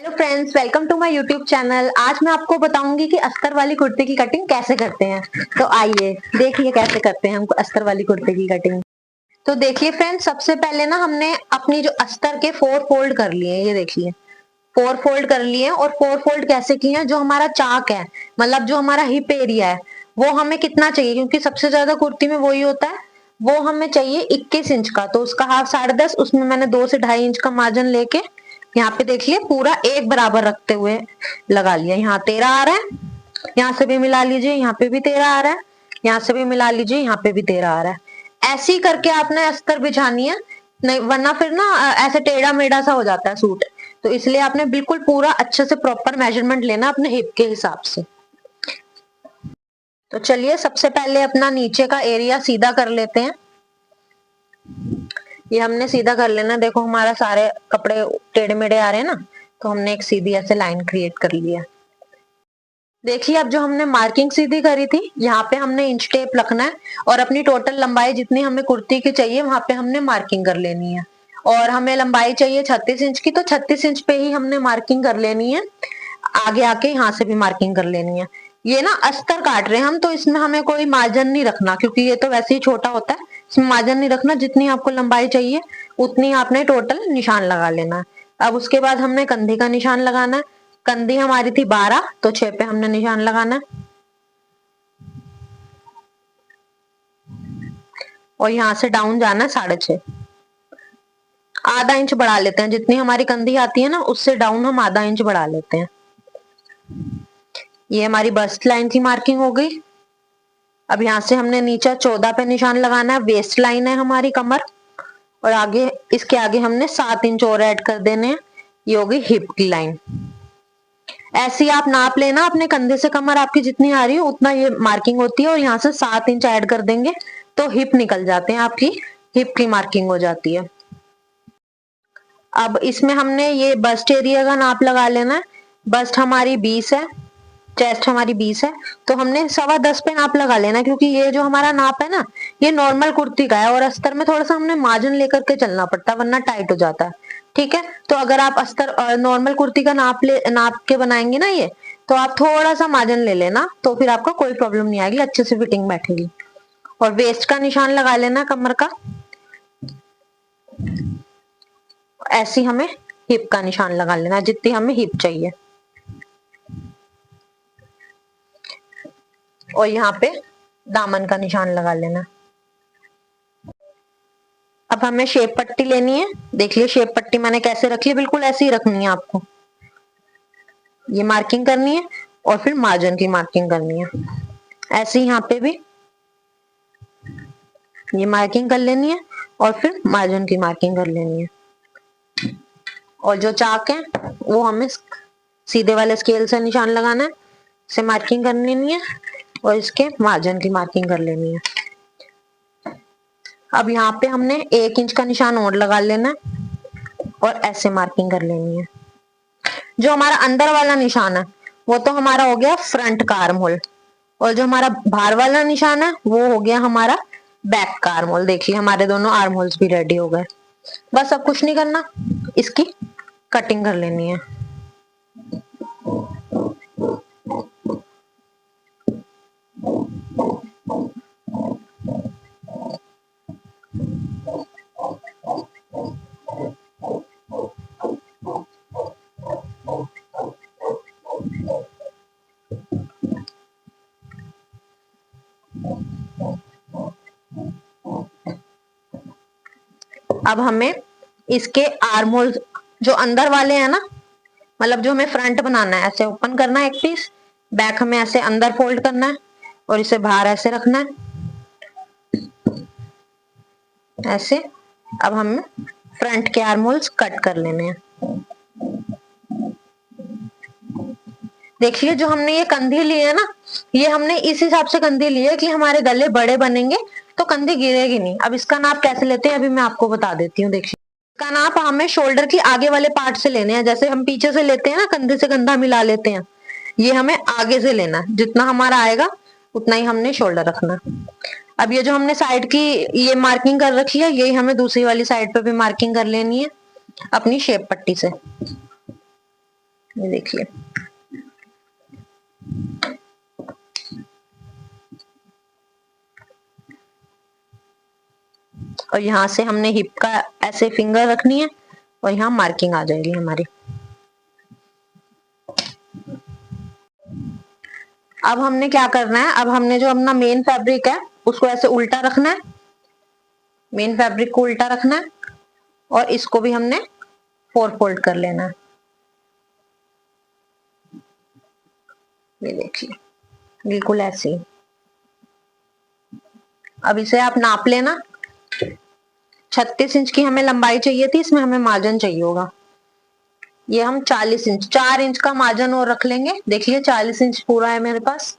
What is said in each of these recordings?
Hello friends, welcome to my YouTube channel. आज मैं आपको बताऊंगी कि अस्तर वाली कुर्ती की कटिंग कैसे करते हैं। तो आइए देखिए कैसे करते हैं हम अस्तर वाली कुर्ती की कटिंग। तो देखिए फ्रेंड्स, सबसे पहले ना हमने अपनी जो अस्तर के 4 फोल्ड कर लिए हैं। ये देखिए 4 फोल्ड कर लिए हैं। और 4 फोल्ड कैसे किए हैं, जो हमारा चाक है, मतलब जो हमारा हिप एरिया है, वो हमें कितना चाहिए, क्योंकि सबसे ज्यादा कुर्ती में वही होता है। वो हमें चाहिए 21 इंच का, तो उसका हाफ 10.5, उसमें मैंने 2 से 2.5 इंच का मार्जिन लेके यहाँ पे देखिए पूरा एक बराबर रखते हुए लगा लिया। यहाँ 13 आ रहा है, यहाँ से भी मिला लीजिए, यहाँ पे भी 13 आ रहा है, यहाँ से भी मिला लीजिए, यहाँ पे भी 13 आ रहा है। ऐसे ही करके आपने अस्तर बिछानी है, नहीं वरना फिर ना ऐसे टेढ़ा मेढ़ा सा हो जाता है सूट। तो इसलिए आपने बिल्कुल पूरा अच्छे से प्रॉपर मेजरमेंट लेना अपने हिप के हिसाब से। तो चलिए सबसे पहले अपना नीचे का एरिया सीधा कर लेते हैं। ये हमने सीधा कर लेना। देखो हमारा सारे कपड़े टेढ़े मेढ़े आ रहे हैं ना, तो हमने एक सीधी ऐसे लाइन क्रिएट कर लिया। देखिए अब जो हमने मार्किंग सीधी करी थी, यहाँ पे हमने इंच टेप रखना है और अपनी टोटल लंबाई जितनी हमें कुर्ती की चाहिए वहां पे हमने मार्किंग कर लेनी है। और हमें लंबाई चाहिए 36 इंच की, तो 36 इंच पे ही हमने मार्किंग कर लेनी है। आगे आके यहाँ से भी मार्किंग कर लेनी है। ये ना अस्तर काट रहे हैं हम, तो इसमें हमें कोई मार्जिन नहीं रखना, क्योंकि ये तो वैसे ही छोटा होता है। इसमें मार्जिन नहीं रखना, जितनी आपको लंबाई चाहिए उतनी आपने टोटल निशान लगा लेना है। अब उसके बाद हमने कंधे का निशान लगाना है। कंधी हमारी थी 12, तो 6 पे हमने निशान लगाना है। और यहाँ से डाउन जाना है 6.5। आधा इंच बढ़ा लेते हैं, जितनी हमारी कंधी आती है ना उससे डाउन हम आधा इंच बढ़ा लेते हैं। ये हमारी बस्ट लाइन की मार्किंग हो गई। अब यहाँ से हमने नीचे 14 पे निशान लगाना है। वेस्ट लाइन है हमारी कमर, और आगे इसके आगे हमने 7 इंच और ऐड कर देने हैं। ये होगी हिप की लाइन। ऐसी आप नाप लेना, अपने कंधे से कमर आपकी जितनी आ रही हो उतना ये मार्किंग होती है, और यहाँ से 7 इंच ऐड कर देंगे तो हिप निकल जाते हैं आपकी, हिप की मार्किंग हो जाती है। अब इसमें हमने ये बस्ट एरिया का नाप लगा लेना है। बस्ट हमारी 20 है, चेस्ट हमारी 20 है, तो हमने 10.25 पे नाप लगा लेना, क्योंकि ये जो हमारा नाप है ना, ये नॉर्मल कुर्ती का है, और अस्तर में थोड़ा सा हमने मार्जिन लेकर के चलना पड़ता है, वरना टाइट हो जाता है। ठीक है, तो अगर आप अस्तर नॉर्मल कुर्ती का नाप के बनाएंगे ना ये, तो आप थोड़ा सा मार्जिन ले लेना, तो फिर आपको कोई प्रॉब्लम नहीं आएगी, अच्छे से फिटिंग बैठेगी। और वेस्ट का निशान लगा लेना कमर का। ऐसी हमें हिप का निशान लगा लेना, जितनी हमें हिप चाहिए। और यहाँ पे दामन का निशान लगा लेना। अब हमें शेप पट्टी लेनी है। देख लिया शेप पट्टी मैंने कैसे रखी है, बिल्कुल ऐसे ही रखनी है आपको। ये मार्किंग करनी है और फिर मार्जिन की मार्किंग करनी है। ऐसे ही यहाँ पे भी ये मार्किंग कर लेनी है और फिर मार्जिन की मार्किंग कर लेनी है। और जो चाक है वो हमें सीधे वाले स्केल से निशान लगाना है, से मार्किंग कर लेनी है और इसके मार्जिन की मार्किंग कर लेनी है। अब यहाँ पे हमने 1 इंच का निशान और लगा लेना है और ऐसे मार्किंग कर लेनी है। जो हमारा अंदर वाला निशान है वो तो हमारा हो गया फ्रंट का आर्म होल, और जो हमारा बाहर वाला निशान है वो हो गया हमारा बैक का आर्म होल। देखिए हमारे दोनों आर्म होल्स भी रेडी हो गए। बस अब कुछ नहीं करना, इसकी कटिंग कर लेनी है। अब हमें इसके आर्म होल जो अंदर वाले हैं ना, मतलब जो हमें फ्रंट बनाना है, ऐसे ओपन करना है एक पीस, बैक हमें ऐसे अंदर फोल्ड करना है और इसे बाहर ऐसे रखना है, ऐसे। अब हमें फ्रंट के आर्म होल्स कट कर लेने हैं। देखिए जो हमने ये कंधी ली है ना, ये हमने इस हिसाब से कंधी ली है कि हमारे गले बड़े बनेंगे तो कंधी गिरेगी नहीं। अब इसका नाप कैसे लेते हैं अभी मैं आपको बता देती हूँ। देखिए इसका नाप हमें शोल्डर की आगे वाले पार्ट से लेने हैं। जैसे हम पीछे से लेते हैं ना, कंधे से कंधा मिला लेते हैं, ये हमें आगे से लेना है। जितना हमारा आएगा उतना ही हमने शोल्डर रखना। अब ये जो हमने साइड की ये मार्किंग कर रखी है, यही हमें दूसरी वाली साइड पे भी मार्किंग कर लेनी है अपनी शेप पट्टी से। ये देखिए, और यहाँ से हमने हिप का ऐसे फिंगर रखनी है और यहाँ मार्किंग आ जाएगी हमारी। अब हमने क्या करना है, अब हमने जो अपना मेन फैब्रिक है उसको ऐसे उल्टा रखना है, मेन फैब्रिक को उल्टा रखना है और इसको भी हमने 4 फोल्ड कर लेना है। ये देखिए, बिल्कुल ऐसे ही। अब इसे आप नाप लेना। 36 इंच की हमें लंबाई चाहिए थी, इसमें हमें मार्जिन चाहिए होगा। ये हम 40 इंच, 4 इंच का मार्जिन और रख लेंगे। देखिए 40 इंच पूरा है मेरे पास।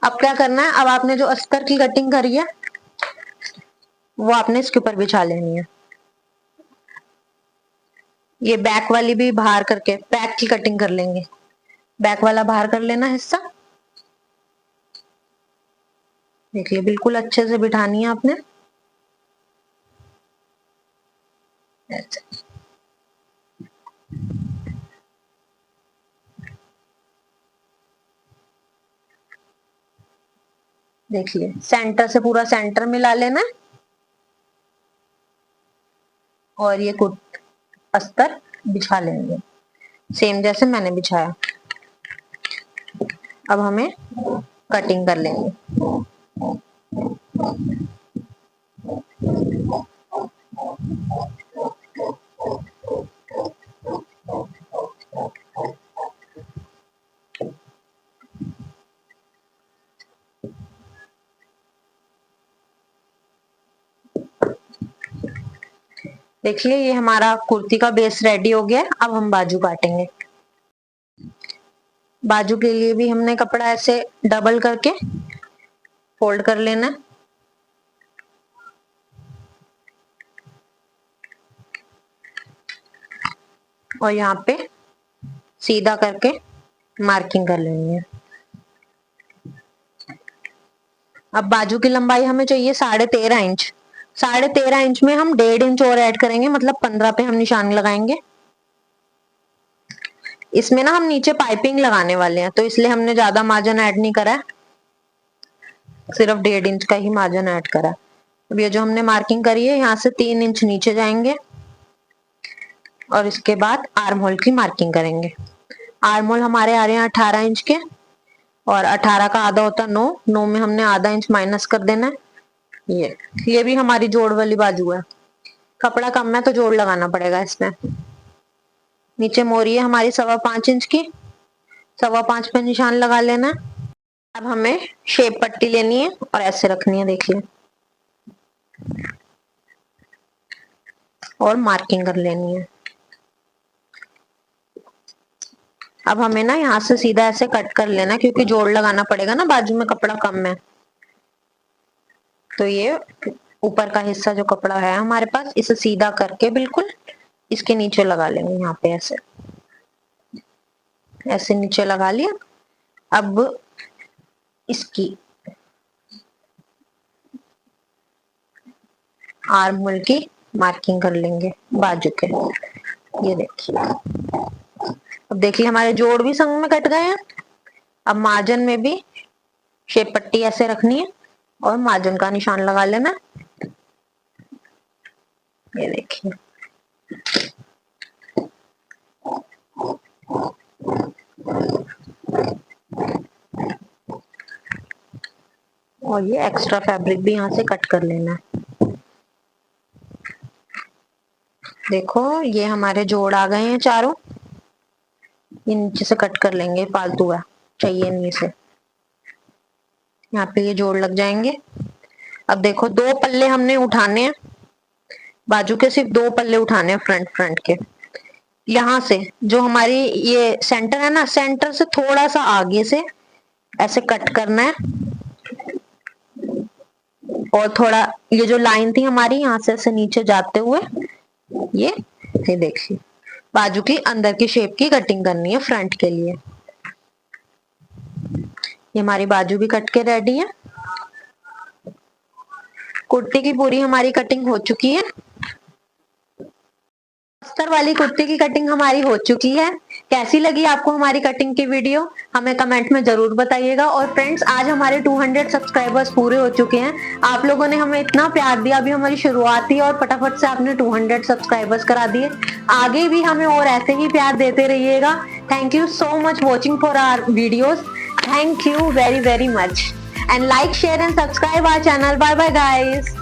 अब क्या करना है, अब आपने जो अस्तर की कटिंग करी है वो आपने इसके ऊपर बिछा लेनी है। ये बैक वाली भी बाहर करके बैक की कटिंग कर लेंगे। बैक वाला बाहर कर लेना हिस्सा। देखिए बिल्कुल अच्छे से बिठानी है आपने। देखिए सेंटर से पूरा सेंटर मिला लेना और ये कुट अस्तर बिछा लेंगे सेम जैसे मैंने बिछाया। अब हमें कटिंग कर लेंगे। देखिए ये हमारा कुर्ती का बेस रेडी हो गया है। अब हम बाजू काटेंगे। बाजू के लिए भी हमने कपड़ा ऐसे डबल करके फोल्ड कर लेना है और यहाँ पे सीधा करके मार्किंग कर लेनी है। अब बाजू की लंबाई हमें चाहिए 13.5 इंच। 13.5 इंच में हम 1.5 इंच और ऐड करेंगे, मतलब 15 पे हम निशान लगाएंगे। इसमें ना हम नीचे पाइपिंग लगाने वाले हैं तो इसलिए हमने ज्यादा मार्जिन ऐड नहीं करा है, सिर्फ 1.5 इंच का ही मार्जिन ऐड करा। अब ये जो हमने मार्किंग करी है यहाँ से 3 इंच नीचे जाएंगे और इसके बाद आर्म होल की मार्किंग करेंगे। आर्म होल हमारे आ रहे हैं 18 इंच के और 18 का आधा होता है 9। 9 में हमने आधा इंच माइनस कर देना है। ये भी हमारी जोड़ वाली बाजू है। कपड़ा कम है तो जोड़ लगाना पड़ेगा इसमें। नीचे मोरी है हमारी 5.25 इंच की, 5.25 पे निशान लगा लेना है। अब हमें शेप पट्टी लेनी है और ऐसे रखनी है, देखिए, और मार्किंग कर लेनी है। अब हमें ना यहाँ से सीधा ऐसे कट कर लेना क्योंकि जोड़ लगाना पड़ेगा ना, बाजू में कपड़ा कम है। तो ये ऊपर का हिस्सा जो कपड़ा है हमारे पास, इसे सीधा करके बिल्कुल इसके नीचे लगा लेंगे। यहाँ पे ऐसे ऐसे नीचे लगा लिया। अब इसकी आर्म होल की मार्किंग कर लेंगे बाजू के। ये देखिए, अब देखिए हमारे जोड़ भी संग में कट गए हैं। अब मार्जिन में भी शेप पट्टी ऐसे रखनी है और मार्जिन का निशान लगा लेना। ये देखिए, और ये एक्स्ट्रा फैब्रिक भी यहाँ से कट कर लेना है। देखो ये हमारे जोड़ आ गए हैं चारों। ये नीचे से कट कर लेंगे, फालतू है, चाहिए नहीं इसे। यहाँ पे ये जोड़ लग जाएंगे। अब देखो 2 पल्ले हमने उठाने हैं, बाजू के सिर्फ 2 पल्ले उठाने हैं फ्रंट फ्रंट के। यहाँ से जो हमारी ये सेंटर है ना, सेंटर से थोड़ा सा आगे से ऐसे कट करना है और थोड़ा ये जो लाइन थी हमारी यहाँ से ऐसे नीचे जाते हुए ये देखिए बाजू की अंदर की शेप की कटिंग करनी है फ्रंट के लिए। ये हमारी बाजू भी कट के रेडी है। कुर्ती की पूरी हमारी कटिंग हो चुकी है। अस्तर वाली कुर्ती की कटिंग हमारी हो चुकी है। कैसी लगी आपको हमारी कटिंग की वीडियो हमें कमेंट में जरूर बताइएगा। और फ्रेंड्स, आज हमारे 200 सब्सक्राइबर्स पूरे हो चुके हैं। आप लोगों ने हमें इतना प्यार दिया, अभी हमारी शुरुआत ही और फटाफट से आपने 200 सब्सक्राइबर्स करा दिए। आगे भी हमें और ऐसे ही प्यार देते रहिएगा। Thank you so much watching for our videos. Thank you very very much, and like, share and subscribe our channel. Bye bye guys.